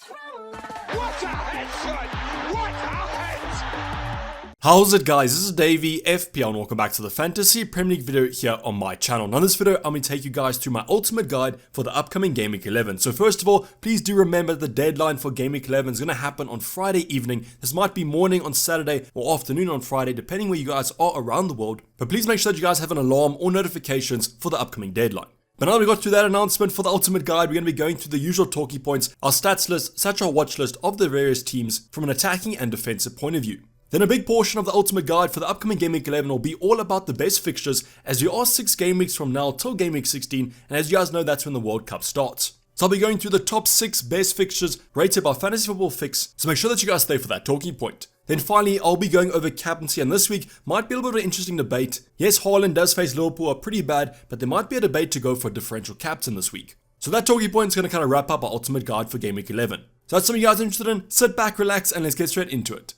What a headshot! What a head! How's it, guys? This is Dayvy, FPL, and welcome back to the Fantasy Premier League video here on my channel. Now in this video, I'm going to take you guys through my ultimate guide for the upcoming Game Week 11. So first of all, please do remember the deadline for Game Week 11 is going to happen on Friday evening. This might be morning on Saturday or afternoon on Friday, depending where you guys are around the world. But please make sure that you guys have an alarm or notifications for the upcoming deadline. But now that we got through that announcement for the ultimate guide, we're going to be going through the usual talking points, our stats list, such our watch list of the various teams from an attacking and defensive point of view. Then a big portion of the ultimate guide for the upcoming Game Week 11 will be all about the best fixtures, as we are 6 game weeks from now till Game Week 16, and as you guys know, that's when the World Cup starts. So I'll be going through the top 6 best fixtures rated by Fantasy Football Fix, so make sure that you guys stay for that talking point. Then finally, I'll be going over captaincy, and this week might be a little bit of an interesting debate. Yes, Haaland does face Liverpool, are pretty bad, but there might be a debate to go for a differential captain this week. So that talking point is going to kind of wrap up our ultimate guide for Game Week 11. So that's something you guys are interested in. Sit back, relax, and let's get straight into it.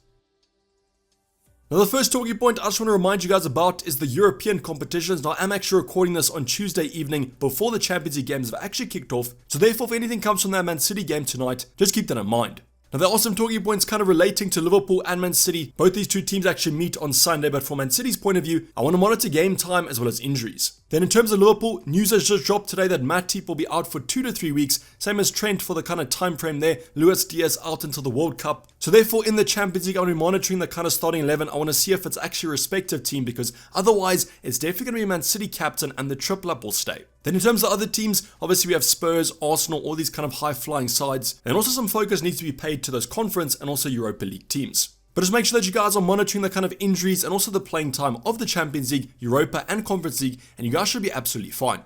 Now the first talking point I just want to remind you guys about is the European competitions. Now I'm actually recording this on Tuesday evening before the Champions League games have actually kicked off. So therefore, if anything comes from that Man City game tonight, just keep that in mind. Now there are some talking points kind of relating to Liverpool and Man City. Both these two teams actually meet on Sunday, but from Man City's point of view, I want to monitor game time as well as injuries. Then in terms of Liverpool, news has just dropped today that Matip will be out for 2 to 3 weeks, same as Trent for the kind of time frame there. Luis Diaz out until the World Cup. So therefore in the Champions League, I want to be monitoring the kind of starting 11. I want to see if it's actually a respective team, because otherwise it's definitely going to be Man City captain and the triple up will stay. Then in terms of other teams, obviously we have Spurs, Arsenal, all these kind of high flying sides, and also some focus needs to be paid to those conference and also Europa League teams. But just make sure that you guys are monitoring the kind of injuries and also the playing time of the Champions League, Europa and Conference League, and you guys should be absolutely fine.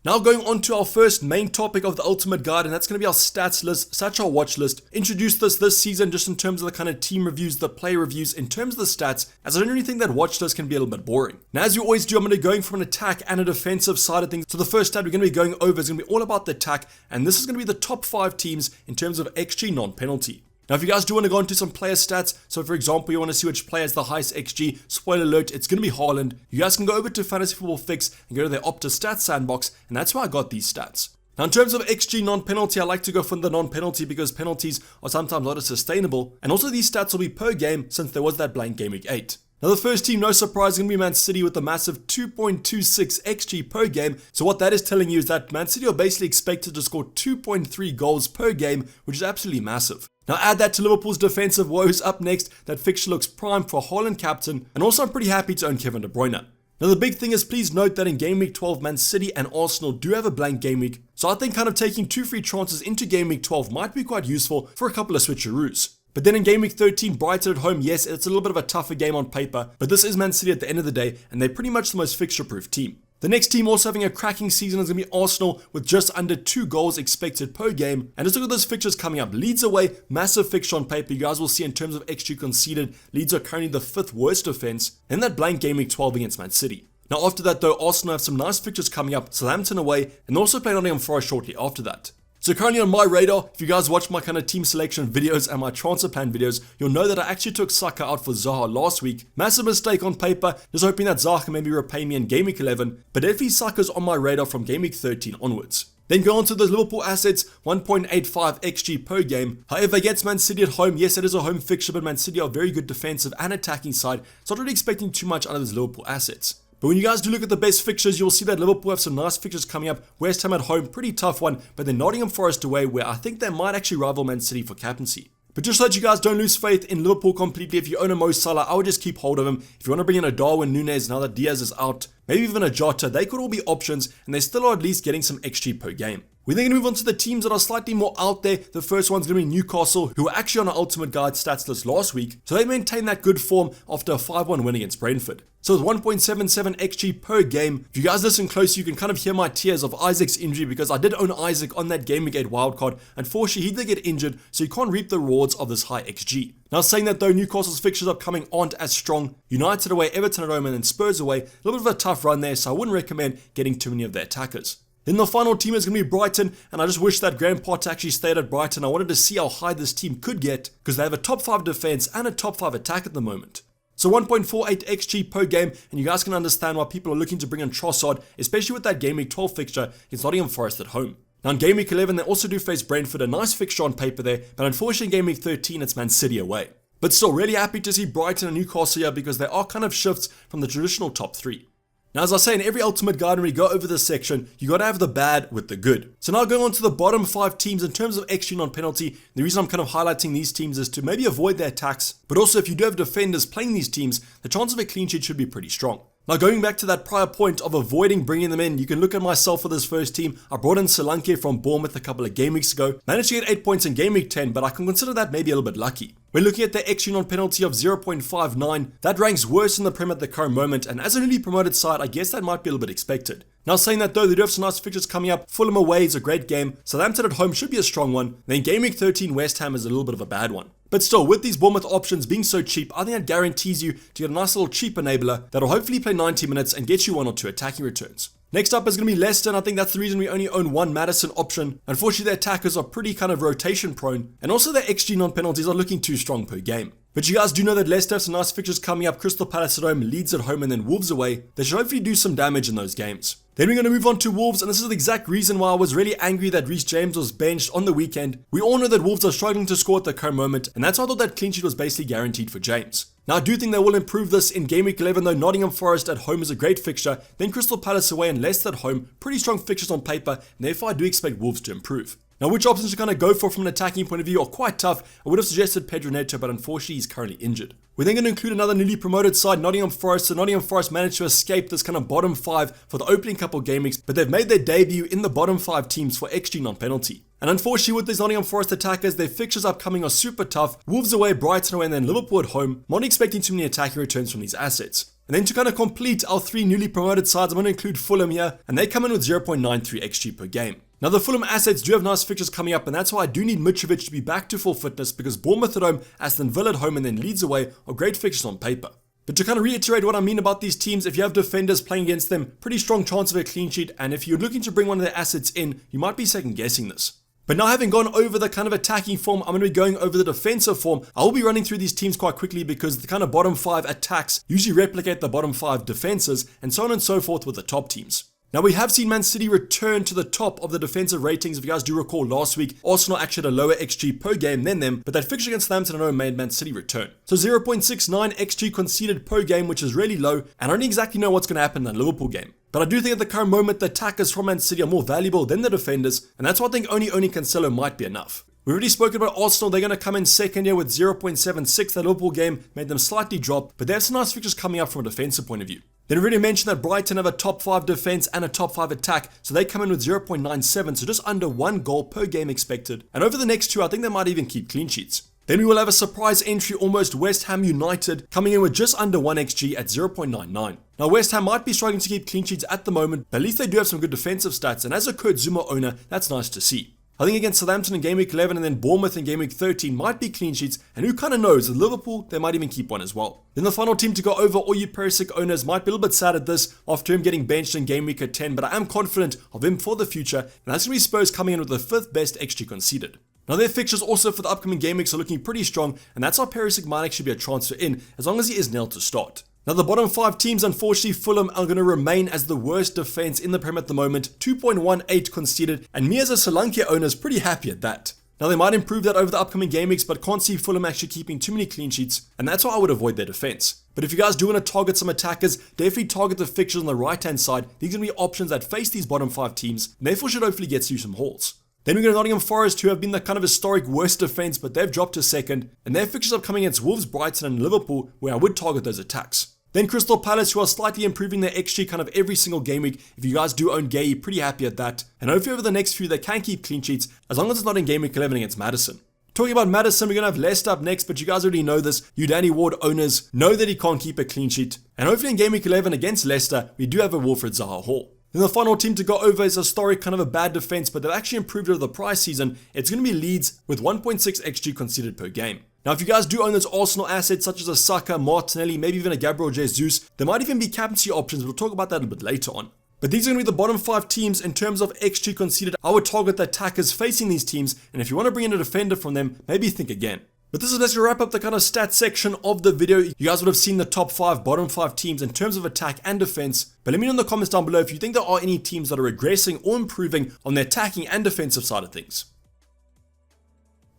Now going on to our first main topic of the ultimate guide, and that's going to be our stats list, such our watch list. Introduced this season just in terms of the kind of team reviews, the player reviews, in terms of the stats, as I don't really think that watch list can be a little bit boring. Now as you always do, I'm going to be going from an attack and a defensive side of things. So the first stat we're going to be going over is going to be all about the attack, and this is going to be the top 5 teams in terms of XG non-penalty. Now if you guys do want to go into some player stats, so for example you want to see which player has the highest XG, spoiler alert, it's going to be Haaland. You guys can go over to Fantasy Football Fix and go to their Opta Stats Sandbox, and that's where I got these stats. Now in terms of XG non-penalty, I like to go for the non-penalty because penalties are sometimes not as sustainable, and also these stats will be per game since there was that blank Game Week 8. Now the first team, no surprise, is going to be Man City with a massive 2.26 XG per game. So what that is telling you is that Man City are basically expected to score 2.3 goals per game, which is absolutely massive. Now add that to Liverpool's defensive woes. Up next, that fixture looks prime for Haaland captain, and also I'm pretty happy to own Kevin De Bruyne. Now the big thing is, please note that in Game Week 12, Man City and Arsenal do have a blank game week, so I think kind of taking 2 free chances into Game Week 12 might be quite useful for a couple of switcheroos. But then in Game Week 13, Brighton at home, yes, it's a little bit of a tougher game on paper, but this is Man City at the end of the day, and they're pretty much the most fixture-proof team. The next team also having a cracking season is going to be Arsenal, with just under 2 goals expected per game. And just look at those fixtures coming up. Leeds away, massive fixture on paper. You guys will see in terms of XG conceded, Leeds are currently the 5th worst defense. And that blank Game Week 12 against Man City. Now after that though, Arsenal have some nice fixtures coming up. Southampton away, and also play Nottingham Forest shortly after that. So currently on my radar, if you guys watch my kind of team selection videos and my transfer plan videos, you'll know that I actually took Saka out for Zaha last week. Massive mistake on paper, just hoping that Zaha can maybe repay me in Game Week 11, but definitely Saka's on my radar from Game Week 13 onwards. Then go on to those Liverpool assets, 1.85 XG per game. However, against Man City at home, yes, it is a home fixture, but Man City are a very good defensive and attacking side, so I'm not really expecting too much out of those Liverpool assets. But when you guys do look at the best fixtures, you'll see that Liverpool have some nice fixtures coming up. West Ham at home, pretty tough one, but then Nottingham Forest away, where I think they might actually rival Man City for captaincy. But just so that you guys don't lose faith in Liverpool completely, if you own a Mo Salah, I would just keep hold of him. If you want to bring in a Darwin Núñez now that Diaz is out, maybe even a Jota, they could all be options, and they still are at least getting some XG per game. We're then going to move on to the teams that are slightly more out there. The first one's going to be Newcastle, who were actually on our Ultimate Guide stats list last week. So they maintained that good form after a 5-1 win against Brentford. So with 1.77 XG per game, if you guys listen close, you can kind of hear my tears of Isaac's injury, because I did own Isaac on that Game Week 8 wildcard. Unfortunately, he did get injured, so you can't reap the rewards of this high XG. Now saying that though, Newcastle's fixtures upcoming aren't as strong. United away, Everton at home, and then Spurs away. A little bit of a tough run there, so I wouldn't recommend getting too many of their attackers. Then the final team is going to be Brighton, and I just wish that Graham Potter actually stayed at Brighton. I wanted to see how high this team could get, because they have a top 5 defense and a top 5 attack at the moment. So 1.48 XG per game, and you guys can understand why people are looking to bring in Trossard, especially with that Game Week 12 fixture against Nottingham Forest at home. Now in Game Week 11 they also do face Brentford, a nice fixture on paper there, but unfortunately in Game Week 13 it's Man City away. But still really happy to see Brighton and Newcastle here because they are kind of shifts from the traditional top 3. Now as I say in every ultimate guide when we go over this section, you got to have the bad with the good. So now going on to the bottom 5 teams in terms of XG non-penalty, the reason I'm kind of highlighting these teams is to maybe avoid their attacks, but also if you do have defenders playing these teams, the chance of a clean sheet should be pretty strong. Now going back to that prior point of avoiding bringing them in, you can look at myself for this first team. I brought in Solanke from Bournemouth a couple of game weeks ago, managed to get 8 points in game week 10, but I can consider that maybe a little bit lucky. When looking at the XG non-penalty of 0.59, that ranks worse in the Prem at the current moment, and as a newly promoted side, I guess that might be a little bit expected. Now saying that though, they do have some nice fixtures coming up. Fulham away is a great game, Southampton at home should be a strong one, then game week 13 West Ham is a little bit of a bad one. But still, with these Bournemouth options being so cheap, I think that guarantees you to get a nice little cheap enabler that'll hopefully play 90 minutes and get you 1 or 2 attacking returns. Next up is going to be Leicester, and I think that's the reason we only own one Maddison option. Unfortunately, their attackers are pretty kind of rotation prone, and also their XG non-penalties are looking too strong per game. But you guys do know that Leicester have some nice fixtures coming up: Crystal Palace at home, Leeds at home, and then Wolves away. They should hopefully do some damage in those games. Then we're going to move on to Wolves, and this is the exact reason why I was really angry that Reece James was benched on the weekend. We all know that Wolves are struggling to score at the current moment, and that's why I thought that clean sheet was basically guaranteed for James. Now I do think they will improve this in Game Week 11 though. Nottingham Forest at home is a great fixture, then Crystal Palace away and Leicester at home, pretty strong fixtures on paper, and therefore I do expect Wolves to improve. Now which options to kind of go for from an attacking point of view are quite tough. I would have suggested Pedro Neto, but unfortunately he's currently injured. We're then going to include another newly promoted side, Nottingham Forest. So Nottingham Forest managed to escape this kind of bottom 5 for the opening couple game weeks, but they've made their debut in the bottom 5 teams for XG non-penalty. And unfortunately with these Nottingham Forest attackers, their fixtures upcoming are super tough. Wolves away, Brighton away, and then Liverpool at home. I'm not expecting too many attacking returns from these assets. And then to kind of complete our 3 newly promoted sides, I'm going to include Fulham here, and they come in with 0.93 XG per game. Now the Fulham assets do have nice fixtures coming up, and that's why I do need Mitrovic to be back to full fitness, because Bournemouth at home, Aston Villa at home, and then Leeds away are great fixtures on paper. But to kind of reiterate what I mean about these teams, if you have defenders playing against them, pretty strong chance of a clean sheet, and if you're looking to bring one of their assets in, you might be second guessing this. But now having gone over the kind of attacking form, I'm going to be going over the defensive form. I will be running through these teams quite quickly because the kind of bottom 5 attacks usually replicate the bottom 5 defenses, and so on and so forth with the top teams. Now we have seen Man City return to the top of the defensive ratings. If you guys do recall last week, Arsenal actually had a lower XG per game than them, but that fixture against Southampton and home made Man City return. So 0.69 XG conceded per game, which is really low, and I don't exactly know what's going to happen in that Liverpool game. But I do think at the current moment the attackers from Man City are more valuable than the defenders, and that's why I think only Cancelo might be enough. We've already spoken about Arsenal. They're going to come in second here with 0.76. That Liverpool game made them slightly drop, but they have some nice fixtures coming up from a defensive point of view. Then we already mentioned that Brighton have a top 5 defense and a top 5 attack, so they come in with 0.97, so just under 1 goal per game expected. And over the next 2, I think they might even keep clean sheets. Then we will have a surprise entry, almost West Ham United, coming in with just under 1 XG at 0.99. Now West Ham might be struggling to keep clean sheets at the moment, but at least they do have some good defensive stats, and as a Kurt Zuma owner, that's nice to see. I think against Southampton in Game Week 11 and then Bournemouth in Game Week 13 might be clean sheets, and who kind of knows, with Liverpool, they might even keep one as well. Then the final team to go over, all you Perisic owners might be a little bit sad at this after him getting benched in Game Week 10, but I am confident of him for the future, and that's going to be Spurs coming in with the 5th best XG conceded. Now their fixtures also for the upcoming game weeks are looking pretty strong, and that's how Perisic might actually be a transfer in, as long as he is nailed to start. Now the bottom 5 teams, unfortunately Fulham are going to remain as the worst defense in the Prem at the moment, 2.18 conceded, and me as a Solanke owner is pretty happy at that. Now they might improve that over the upcoming game weeks, but can't see Fulham actually keeping too many clean sheets, and that's why I would avoid their defense. But if you guys do want to target some attackers, definitely target the fixtures on the right hand side. These are going to be options that face these bottom 5 teams, and therefore should hopefully get you some hauls. Then we go to Nottingham Forest, who have been the kind of historic worst defense, but they've dropped to second, and their fixtures are coming against Wolves, Brighton, and Liverpool, where I would target those attacks. Then Crystal Palace, who are slightly improving their XG kind of every single game week. If you guys do own Gay, pretty happy at that. And hopefully over the next few, they can keep clean sheets, as long as it's not in Game Week 11 against Maddison. Talking about Maddison, we're going to have Leicester up next, but you guys already know this. You Danny Ward owners know that he can't keep a clean sheet. And hopefully in Game Week 11 against Leicester, we do have a Wilfred Zaha Hall. Then the final team to go over is historic, kind of a bad defense, but they've actually improved over the prior season. It's going to be Leeds with 1.6 XG conceded per game. Now, if you guys do own those Arsenal assets, such as a Saka, Martinelli, maybe even a Gabriel Jesus, there might even be captaincy options, but we'll talk about that a little bit later on. But these are going to be the bottom 5 teams in terms of XG conceded. I would target the attackers facing these teams, and if you want to bring in a defender from them, maybe think again. But this is basically wrap up the kind of stats section of the video. You guys would have seen the top 5, bottom 5 teams in terms of attack and defense. But let me know in the comments down below if you think there are any teams that are regressing or improving on the attacking and defensive side of things.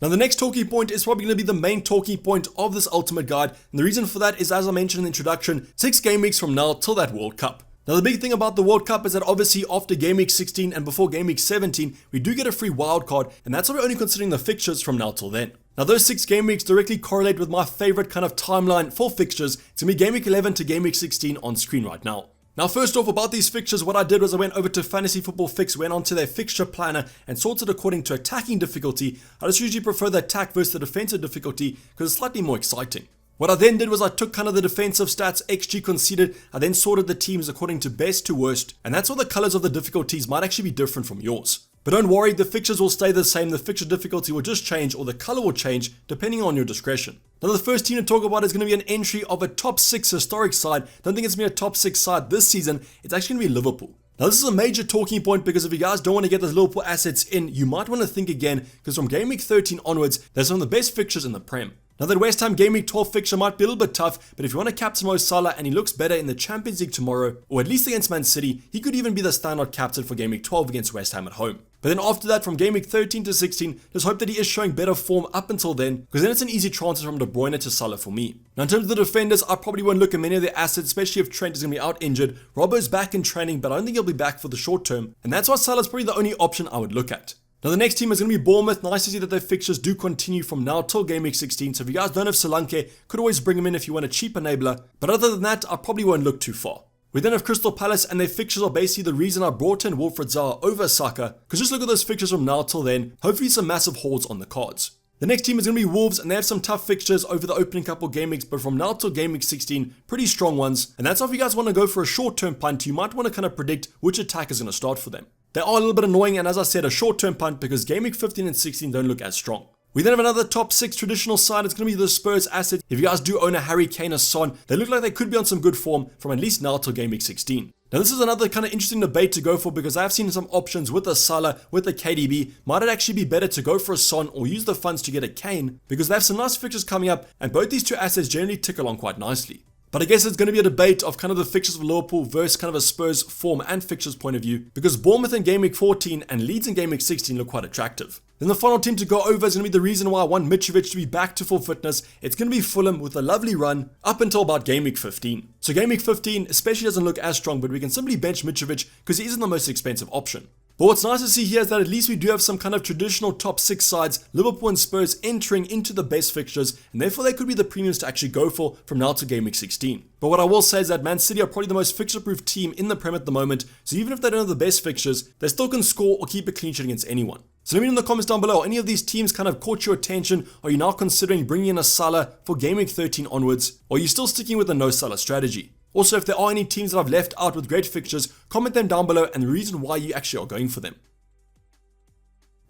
Now the next talking point is probably going to be the main talking point of this ultimate guide. And the reason for that is, as I mentioned in the introduction, 6 game weeks from now till that World Cup. Now the big thing about the World Cup is that obviously after Game Week 16 and before Game Week 17, we do get a free wildcard, and that's why we're only considering the fixtures from now till then. Now those 6 game weeks directly correlate with my favorite kind of timeline for fixtures. It's going to be Game Week 11 to Game Week 16 on screen right now. Now first off, about these fixtures, what I did was I went over to Fantasy Football Fix, went onto their fixture planner and sorted according to attacking difficulty. I just usually prefer the attack versus the defensive difficulty because it's slightly more exciting. What I then did was I took kind of the defensive stats, XG conceded, I then sorted the teams according to best to worst, and that's why the colors of the difficulties might actually be different from yours. But don't worry, the fixtures will stay the same, the fixture difficulty will just change or the color will change depending on your discretion. Now the first team to talk about is going to be an entry of a top 6 historic side. Don't think it's going to be a top 6 side this season, it's actually going to be Liverpool. Now this is a major talking point because if you guys don't want to get those Liverpool assets in, you might want to think again because from Game Week 13 onwards, there's some of the best fixtures in the Prem. Now that West Ham Game Week 12 fixture might be a little bit tough, but if you want to captain Mo Salah and he looks better in the Champions League tomorrow, or at least against Man City, he could even be the standout captain for Game Week 12 against West Ham at home. But then after that, from Game Week 13 to 16, just hope that he is showing better form up until then, because then it's an easy transfer from De Bruyne to Salah for me. Now in terms of the defenders, I probably won't look at many of their assets, especially if Trent is going to be out injured. Robbo's back in training, but I don't think he'll be back for the short term, and that's why Salah's probably the only option I would look at. Now the next team is going to be Bournemouth. Nice to see that their fixtures do continue from now till Game Week 16, so if you guys don't have Solanke, could always bring him in if you want a cheap enabler, but other than that, I probably won't look too far. We then have Crystal Palace, and their fixtures are basically the reason I brought in Wilfried Zaha over Saka, because just look at those fixtures from now till then, hopefully some massive hauls on the cards. The next team is going to be Wolves, and they have some tough fixtures over the opening couple game weeks, but from now till Game Week 16, pretty strong ones, and that's why if you guys want to go for a short-term punt, you might want to kind of predict which attack is going to start for them. They are a little bit annoying, and as I said, a short-term punt because Game Week 15 and 16 don't look as strong. We then have another top 6 traditional side. It's going to be the Spurs asset. If you guys do own a Harry Kane or Son, they look like they could be on some good form from at least now till Game Week 16. Now this is another kind of interesting debate to go for because I've seen some options with the Salah, with the KDB. Might it actually be better to go for a Son or use the funds to get a Kane because they have some nice fixtures coming up and both these two assets generally tick along quite nicely. But I guess it's going to be a debate of kind of the fixtures of Liverpool versus kind of a Spurs form and fixtures point of view because Bournemouth in Game Week 14 and Leeds in Game Week 16 look quite attractive. Then the final team to go over is going to be the reason why I want Mitrovic to be back to full fitness. It's going to be Fulham with a lovely run up until about Game Week 15. So Game Week 15 especially doesn't look as strong, but we can simply bench Mitrovic because he isn't the most expensive option. But what's nice to see here is that at least we do have some kind of traditional top 6 sides, Liverpool and Spurs entering into the best fixtures, and therefore they could be the premiums to actually go for from now to Game Week 16. But what I will say is that Man City are probably the most fixture-proof team in the Prem at the moment, so even if they don't have the best fixtures, they still can score or keep a clean sheet against anyone. So let me know in the comments down below, any of these teams kind of caught your attention? Are you now considering bringing in a Salah for Game Week 13 onwards? Or are you still sticking with the no Salah strategy? Also, if there are any teams that I've left out with great fixtures, comment them down below and the reason why you actually are going for them.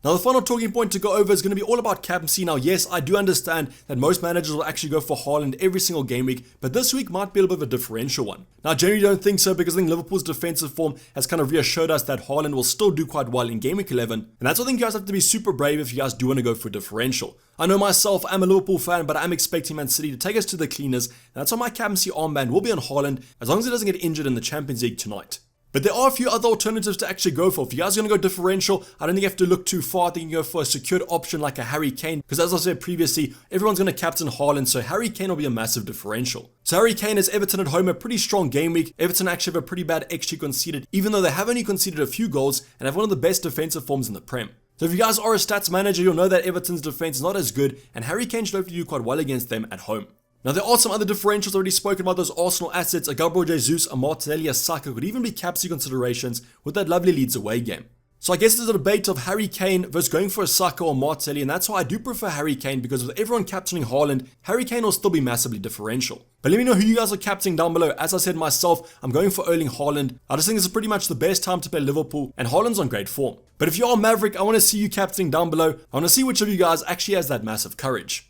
Now the final talking point to go over is going to be all about captaincy. Now yes, I do understand that most managers will actually go for Haaland every single game week, but this week might be a little bit of a differential one. Now I generally don't think so because I think Liverpool's defensive form has kind of reassured us that Haaland will still do quite well in Game Week 11, and that's why I think you guys have to be super brave if you guys do want to go for a differential. I know myself, I'm a Liverpool fan, but I'm expecting Man City to take us to the cleaners, and that's why my captaincy armband will be on Haaland as long as he doesn't get injured in the Champions League tonight. But there are a few other alternatives to actually go for. If you guys are going to go differential, I don't think you have to look too far. I think you can go for a secured option like a Harry Kane. Because as I said previously, everyone's going to captain Haaland, so Harry Kane will be a massive differential. So Harry Kane has Everton at home, a pretty strong game week. Everton actually have a pretty bad XG conceded, even though they have only conceded a few goals and have one of the best defensive forms in the Prem. So if you guys are a stats manager, you'll know that Everton's defense is not as good, and Harry Kane should hopefully do quite well against them at home. Now there are some other differentials already spoken about, those Arsenal assets, a Gabriel Jesus, a Martinelli, a Saka could even be captaincy considerations with that lovely Leeds away game. So I guess there's a debate of Harry Kane versus going for a Saka or Martinelli, and that's why I do prefer Harry Kane because with everyone captaining Haaland, Harry Kane will still be massively differential. But let me know who you guys are captaining down below. As I said myself, I'm going for Erling Haaland. I just think this is pretty much the best time to play Liverpool, and Haaland's on great form. But if you are Maverick, I want to see you captaining down below. I want to see which of you guys actually has that massive courage.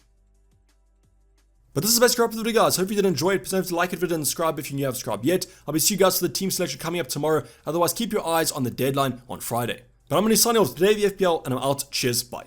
But this is the best wrap of the video, guys. Hope you did enjoy it. Please don't forget to like it, video, and subscribe if you haven't subscribed yet. I'll be seeing you guys for the team selection coming up tomorrow. Otherwise, keep your eyes on the deadline on Friday. But I'm going to sign off today, the FPL, and I'm out. Cheers, bye.